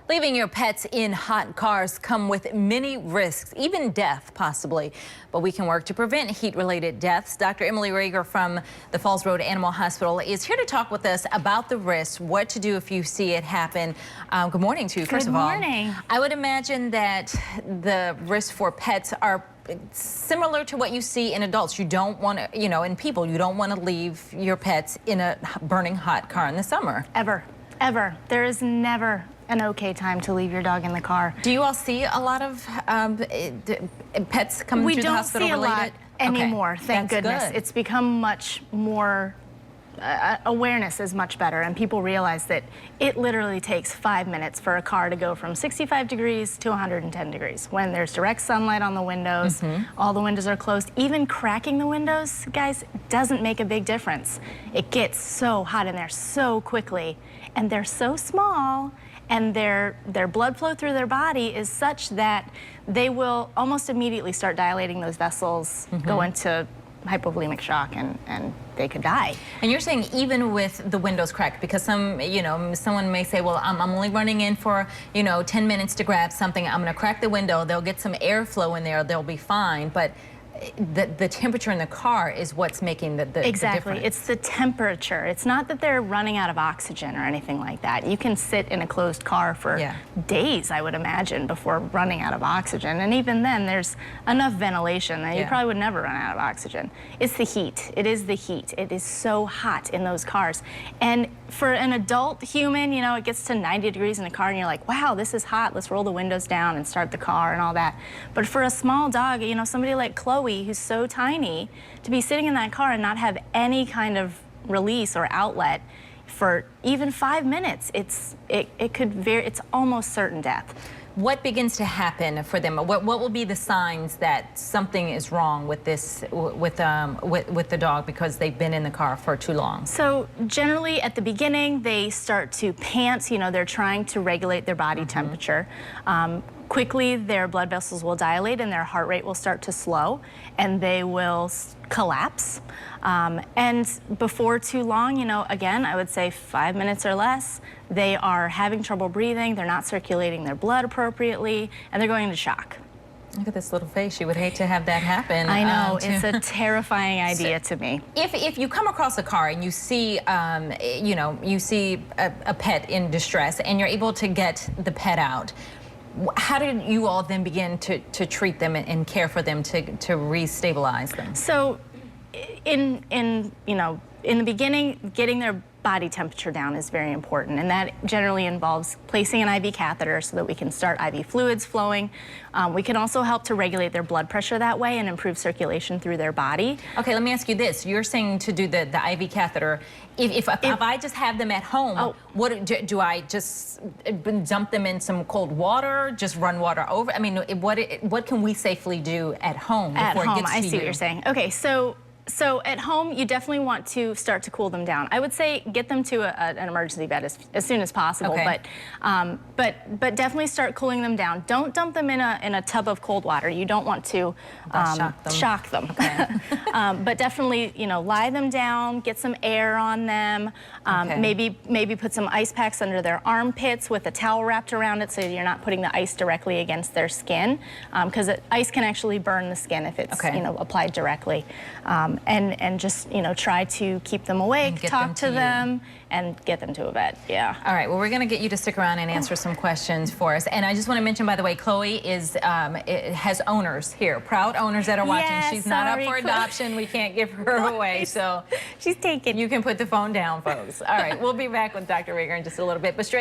Leaving your pets in hot cars come with many risks, even death possibly. But we can work to prevent heat-related deaths. Dr. Emily Rager from the Falls Road Animal Hospital is here to talk with us about the risks, what to do if you see it happen. Good morning to you, first of all. Good morning. I would imagine that the risks for pets are similar to what you see in adults. You don't want to, in people, you don't want to leave your pets in a burning hot car in the summer. Ever. There is never an okay time to leave your dog in the car. Do you all see a lot of pets coming through the hospital related? We don't see a lot anymore, thank goodness. Good. It's become much more, awareness is much better, and people realize that it literally takes 5 minutes for a car to go from 65 degrees to 110 degrees. When there's direct sunlight on the windows, all the windows are closed, even cracking the windows, guys, doesn't make a big difference. It gets so hot in there so quickly, and they're so small, and their blood flow through their body is such that they will almost immediately start dilating those vessels, go into hypovolemic shock, and they could die. And you're saying even with the windows cracked, because someone may say, well, I'm only running in for 10 minutes to grab something. I'm going to crack the window. They'll get some airflow in there. They'll be fine. But the temperature in the car is what's making the exactly. difference. It's the temperature. It's not that they're running out of oxygen or anything like that. You can sit in a closed car for days, I would imagine, before running out of oxygen. And even then, there's enough ventilation that you probably would never run out of oxygen. It's the heat. It is the heat. It is so hot in those cars. And for an adult human, it gets to 90 degrees in a car and you're like, wow, this is hot. Let's roll the windows down and start the car and all that. But for a small dog, somebody like Chloe, who's so tiny, to be sitting in that car and not have any kind of release or outlet for even 5 minutes, it's almost certain death. What begins to happen for them? What will be the signs that something is wrong with this with the dog because they've been in the car for too long? So generally at the beginning they start to pant. They're trying to regulate their body temperature. Quickly, their blood vessels will dilate and their heart rate will start to slow, and they will collapse. And before too long, again, I would say 5 minutes or less, they are having trouble breathing, they're not circulating their blood appropriately, and they're going into shock. Look at this little face. You would hate to have that happen. I know. It's a terrifying idea to me. If you come across a car and you see, you see a pet in distress and you're able to get the pet out, how did you all then begin to treat them and care for them to re-stabilize them? So in the beginning, getting their body temperature down is very important, and that generally involves placing an IV catheter so that we can start IV fluids flowing. We can also help to regulate their blood pressure that way and improve circulation through their body. Okay, let me ask you this. You're saying to do the IV catheter. If I just have them at home, what do I just dump them in some cold water, just run water over? I mean, what can we safely do at home before it gets to you? I see what you're saying. Okay, so at home, you definitely want to start to cool them down. I would say get them to an emergency bed as soon as possible, but definitely start cooling them down. Don't dump them in a tub of cold water. You don't want to shock them. Okay. But definitely, lie them down, get some air on them. Maybe put some ice packs under their armpits with a towel wrapped around it so you're not putting the ice directly against their skin, because ice can actually burn the skin if it's applied directly. And just, try to keep them awake, talk to them, and get them to a bed, All right, well, we're going to get you to stick around and answer some questions for us. And I just want to mention, by the way, Chloe has owners here, proud owners that are watching. She's not up for adoption. We can't give her away, so she's taken. You can put the phone down, folks. All right, we'll be back with Dr. Rager in just a little bit. But straight